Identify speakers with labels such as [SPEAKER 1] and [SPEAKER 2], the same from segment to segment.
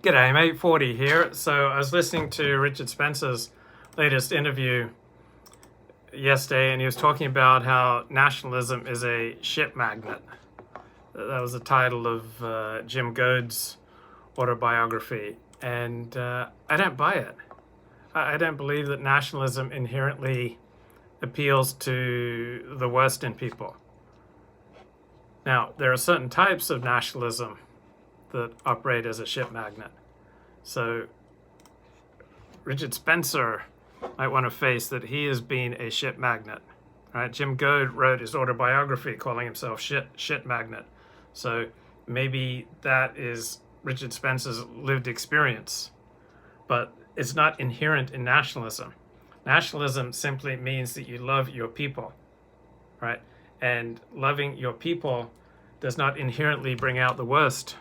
[SPEAKER 1] G'day, mate. 40 here. So I was listening to Richard Spencer's latest interview yesterday, and he was talking about how nationalism is a shit magnet. That was the title of Jim Goad's autobiography, and I don't buy it. I don't believe that nationalism inherently appeals to the worst in people. Now, there are certain types of nationalism that operate as a shit magnet. So Richard Spencer might want to face that he has been a shit magnet. Right? Jim Goad wrote his autobiography calling himself shit magnet. So maybe that is Richard Spencer's lived experience, but it's not inherent in nationalism. Nationalism simply means that you love your people, right? And loving your people does not inherently bring out the worst.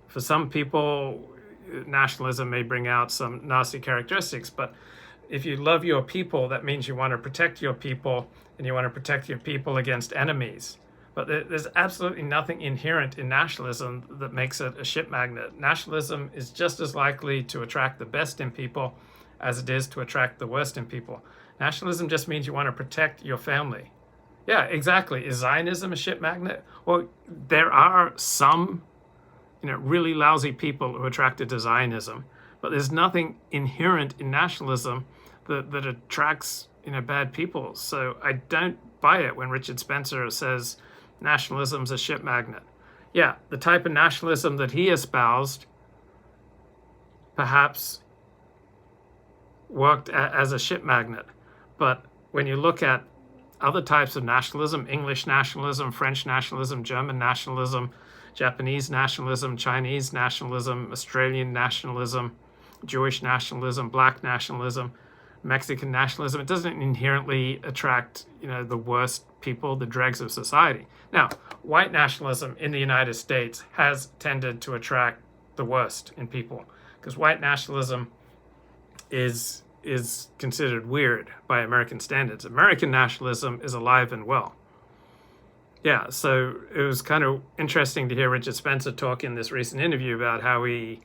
[SPEAKER 1] For some people, nationalism may bring out some nasty characteristics, but if you love your people, that means you want to protect your people, and you want to protect your people against enemies. But there's absolutely nothing inherent in nationalism that makes it a shit magnet. Nationalism is just as likely to attract the best in people as it is to attract the worst in people. Nationalism just means you want to protect your family. Yeah, exactly. Is Zionism a shit magnet? Well, there are some really lousy people who are attracted to Zionism, but there's nothing inherent in nationalism that attracts bad people. So I don't buy it when Richard Spencer says nationalism's a shit magnet. Yeah, the type of nationalism that he espoused perhaps worked as a shit magnet, but when you look at other types of nationalism, English nationalism, French nationalism, German nationalism, Japanese nationalism, Chinese nationalism, Australian nationalism, Jewish nationalism, black nationalism, Mexican nationalism, it doesn't inherently attract, the worst people, the dregs of society. Now, white nationalism in the United States has tended to attract the worst in people because white nationalism is considered weird by American standards. American nationalism is alive and well. Yeah, so it was kind of interesting to hear Richard Spencer talk in this recent interview about how he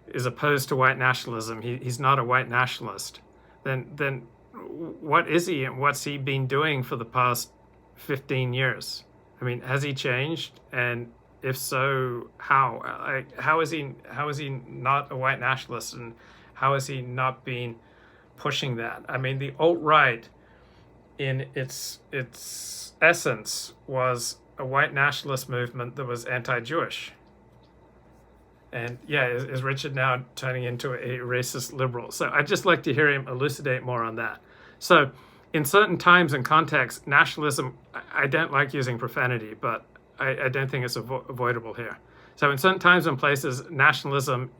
[SPEAKER 1] is opposed to white nationalism. He's not a white nationalist. Then what is he, and what's he been doing for the past 15 years? I mean, has he changed? And if so, how? How is he not a white nationalist, and how has he not been pushing that? I mean, the alt-right in its essence was a white nationalist movement that was anti-Jewish. And yeah, is Richard now turning into a racist liberal? So I'd just like to hear him elucidate more on that. So in certain times and contexts, nationalism, I don't like using profanity, but I don't think it's avoidable here. So in certain times and places, nationalism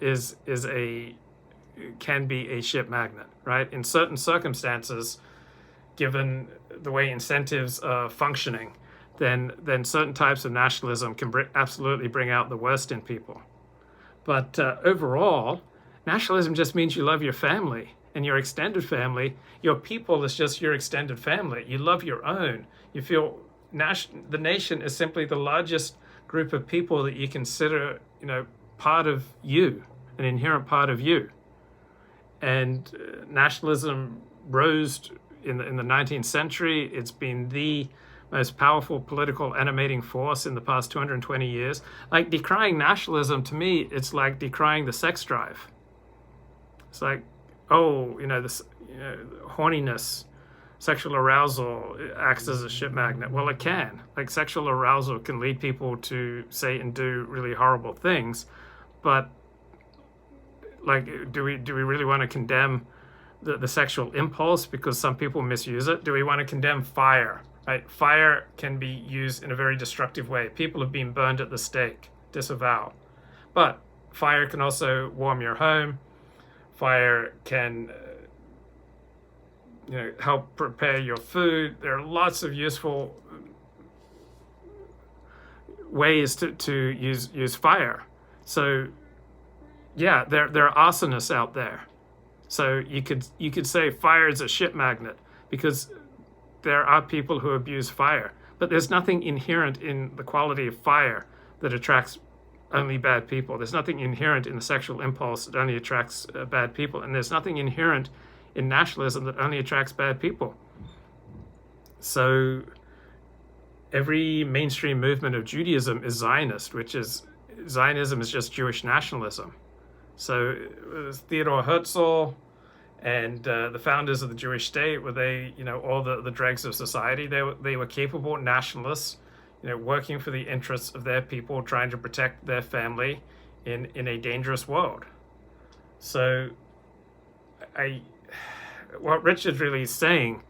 [SPEAKER 1] can be a shit magnet, right? In certain circumstances, given the way incentives are functioning, then certain types of nationalism can absolutely bring out the worst in people. But overall, nationalism just means you love your family and your extended family. Your people is just your extended family. You love your own. You feel the nation is simply the largest group of people that you consider, part of you, an inherent part of you. And nationalism rose in the 19th century. It's been the most powerful political animating force in the past 220 years. Like decrying nationalism, to me, it's like decrying the sex drive. It's like, horniness, sexual arousal acts as a shit magnet. Well, it can. Like sexual arousal can lead people to say and do really horrible things, but like, do we really want to condemn the sexual impulse because some people misuse it? Do we want to condemn fire? Right? Fire can be used in a very destructive way. People have been burned at the stake, disavow. But fire can also warm your home. Fire can help prepare your food. There are lots of useful ways to use fire. So yeah, there are arsonists out there. So you could say fire is a shit magnet because there are people who abuse fire. But there's nothing inherent in the quality of fire that attracts only bad people. There's nothing inherent in the sexual impulse that only attracts bad people. And there's nothing inherent in nationalism that only attracts bad people. So every mainstream movement of Judaism is Zionist, which is Zionism is just Jewish nationalism. So Theodor Herzl and the founders of the Jewish state, were they, all the dregs of society, they were capable nationalists, working for the interests of their people, trying to protect their family in a dangerous world. So what Richard's really saying,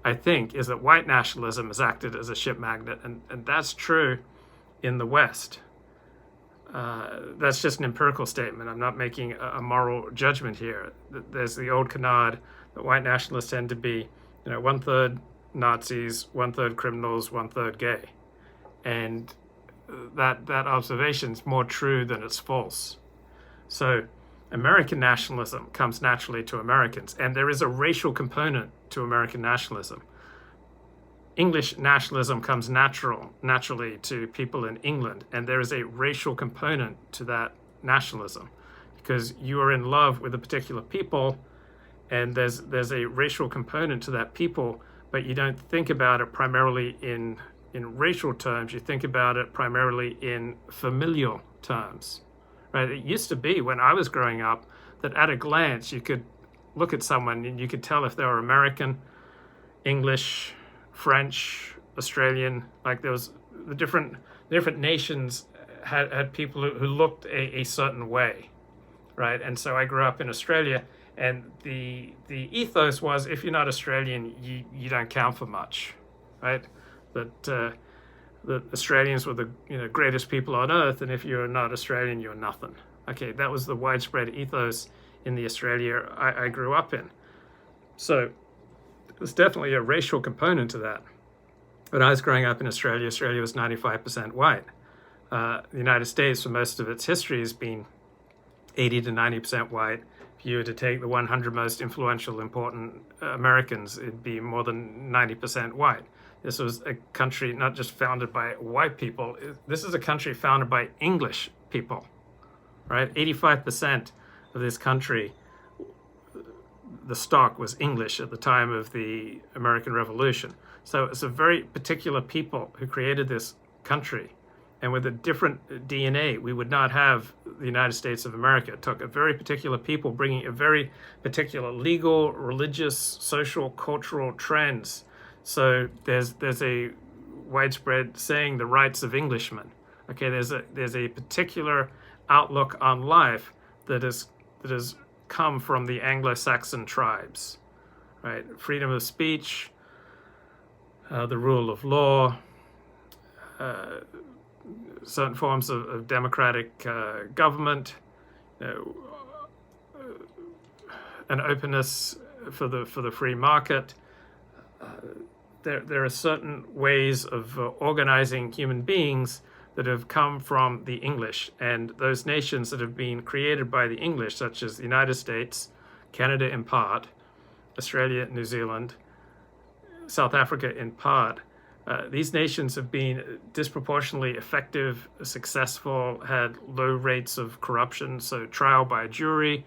[SPEAKER 1] I think, is that white nationalism has acted as a ship magnet, and that's true in the West. That's just an empirical statement. I'm not making a moral judgment here. There's the old canard that white nationalists tend to be, 1/3 Nazis, 1/3 criminals, 1/3 gay. And that observation is more true than it's false. So American nationalism comes naturally to Americans, and there is a racial component to American nationalism. English nationalism comes naturally to people in England, and there is a racial component to that nationalism, because you are in love with a particular people, and there's a racial component to that people, but you don't think about it primarily in racial terms. You think about it primarily in familial terms, right? It used to be, when I was growing up, that at a glance you could look at someone and you could tell if they were American, English, French, Australian. Like, there was the different nations had people who looked a certain way, right? And so I grew up in Australia, and the ethos was, if you're not Australian, you don't count for much, right? That the Australians were the greatest people on earth, and if you're not Australian, you're nothing. Okay, that was the widespread ethos in the Australia I grew up in. So there's definitely a racial component to that. When I was growing up in Australia, Australia was 95% white. The United States, for most of its history, has been 80 to 90% white. If you were to take the 100 most influential, important Americans, it'd be more than 90% white. This was a country not just founded by white people. This is a country founded by English people, right? 85% of this country, the stock was English at the time of the American Revolution. So it's a very particular people who created this country. And with a different DNA, we would not have the United States of America. It took a very particular people bringing a very particular legal, religious, social, cultural trends. So there's a widespread saying, the rights of Englishmen. Okay, there's a particular outlook on life that has come from the Anglo-Saxon tribes, right? Freedom of speech, the rule of law, certain forms of democratic government, an openness for the free market. There are certain ways of organizing human beings that have come from the English, and those nations that have been created by the English, such as the United States, Canada in part, Australia, New Zealand, South Africa in part, these nations have been disproportionately effective, successful, had low rates of corruption, so trial by jury.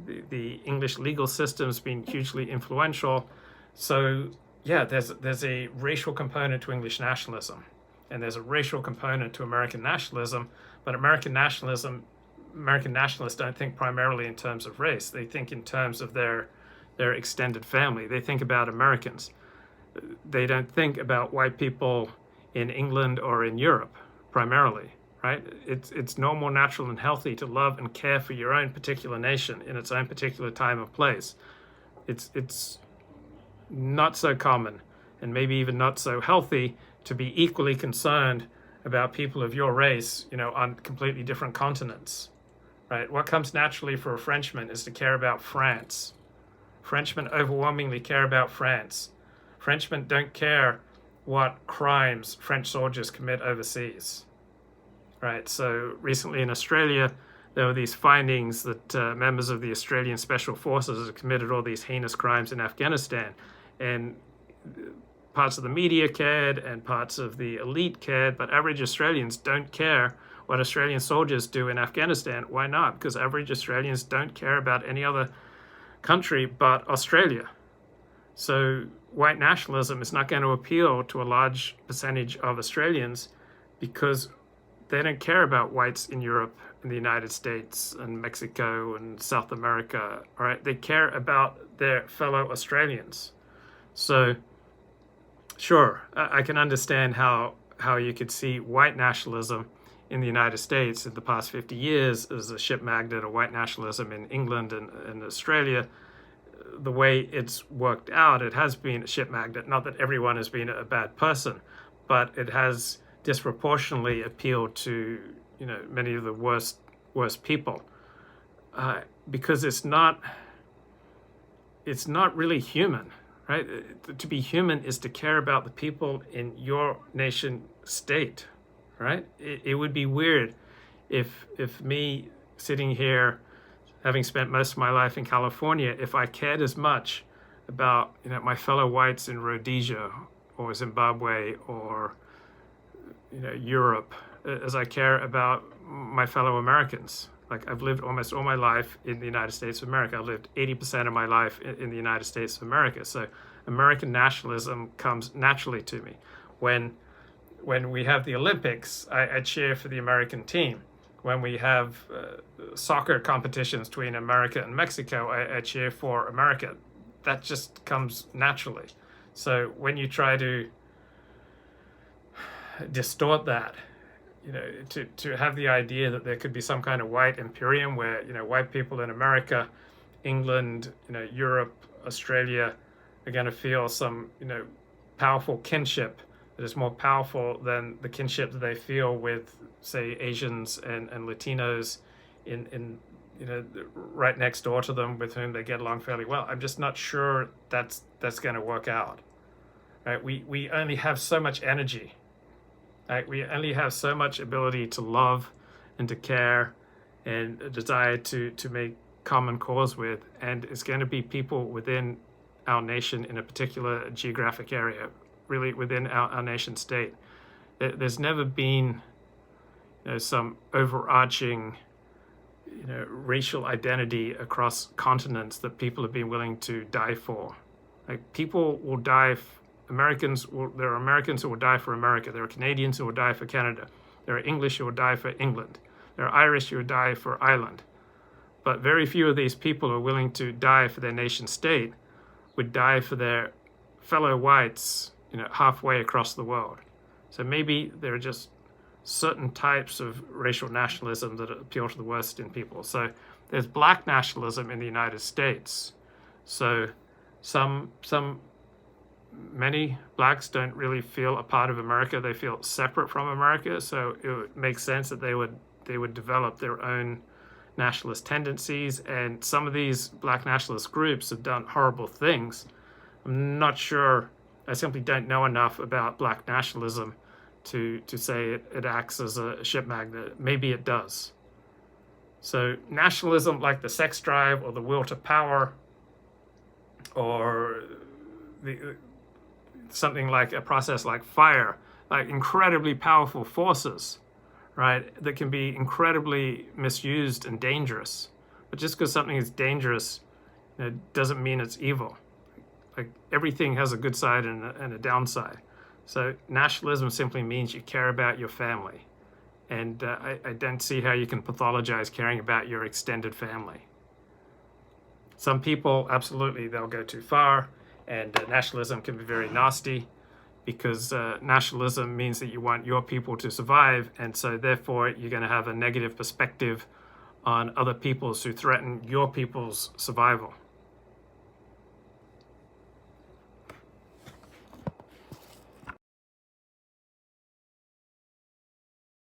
[SPEAKER 1] The English legal system has been hugely influential. So yeah, there's a racial component to English nationalism, and there's a racial component to American nationalism, but American nationalists don't think primarily in terms of race. They think in terms of their extended family. They think about Americans. They don't think about white people in England or in Europe primarily, right? It's normal, natural, and healthy to love and care for your own particular nation in its own particular time and place. It's not so common, and maybe even not so healthy, to be equally concerned about people of your race, on completely different continents, right? What comes naturally for a Frenchman is to care about France. Frenchmen overwhelmingly care about France. Frenchmen don't care what crimes French soldiers commit overseas, right? So recently in Australia, there were these findings that members of the Australian Special Forces have committed all these heinous crimes in Afghanistan, and parts of the media cared and parts of the elite cared, but average Australians don't care what Australian soldiers do in Afghanistan. Why not? Because average Australians don't care about any other country but Australia. So white nationalism is not going to appeal to a large percentage of Australians because they don't care about whites in Europe, in the United States, and Mexico, and South America. All right, they care about their fellow Australians. So, sure, I can understand how you could see white nationalism in the United States in the past 50 years as a ship magnet, or white nationalism in England and Australia. The way it's worked out, it has been a ship magnet. Not that everyone has been a bad person, but it has disproportionately appealed to many of the worst people, because it's not really human, right? To be human is to care about the people in your nation state, right? It would be weird if me sitting here, having spent most of my life in California, if I cared as much about my fellow whites in Rhodesia or Zimbabwe or Europe as I care about my fellow Americans. Like, I've lived almost all my life in the United States of America. I've lived 80% of my life in the United States of America. So American nationalism comes naturally to me. When we have the Olympics, I cheer for the American team. When we have soccer competitions between America and Mexico, I cheer for America. That just comes naturally. So when you try to distort that, to have the idea that there could be some kind of white imperium where white people in America, England, Europe, Australia are going to feel some powerful kinship that is more powerful than the kinship that they feel with, say, Asians and Latinos in right next door to them, with whom they get along fairly well. I'm just not sure that's going to work out. Right? We only have so much energy. Right? We only have so much ability to love and to care and a desire to make common cause with, and it's going to be people within our nation in a particular geographic area, really within our nation state. There's never been some overarching racial identity across continents that people have been willing to die for. Like, people will die. There are Americans who will die for America. There are Canadians who will die for Canada. There are English who will die for England. There are Irish who will die for Ireland. But very few of these people who are willing to die for their nation state would die for their fellow whites, halfway across the world. So maybe there are just certain types of racial nationalism that appeal to the worst in people. So there's black nationalism in the United States. So many blacks don't really feel a part of America. They feel separate from America. So it would make sense that they would develop their own nationalist tendencies. And some of these black nationalist groups have done horrible things. I'm not sure. I simply don't know enough about black nationalism to say it acts as a ship magnet. Maybe it does. So nationalism, like the sex drive or the will to power, or something like a process like fire, like incredibly powerful forces, right, that can be incredibly misused and dangerous. But just because something is dangerous doesn't mean it's evil. Like, everything has a good side and a downside. So nationalism simply means you care about your family. And I don't see how you can pathologize caring about your extended family. Some people, absolutely, they'll go too far, and nationalism can be very nasty, because nationalism means that you want your people to survive, and so therefore you're going to have a negative perspective on other peoples who threaten your people's survival.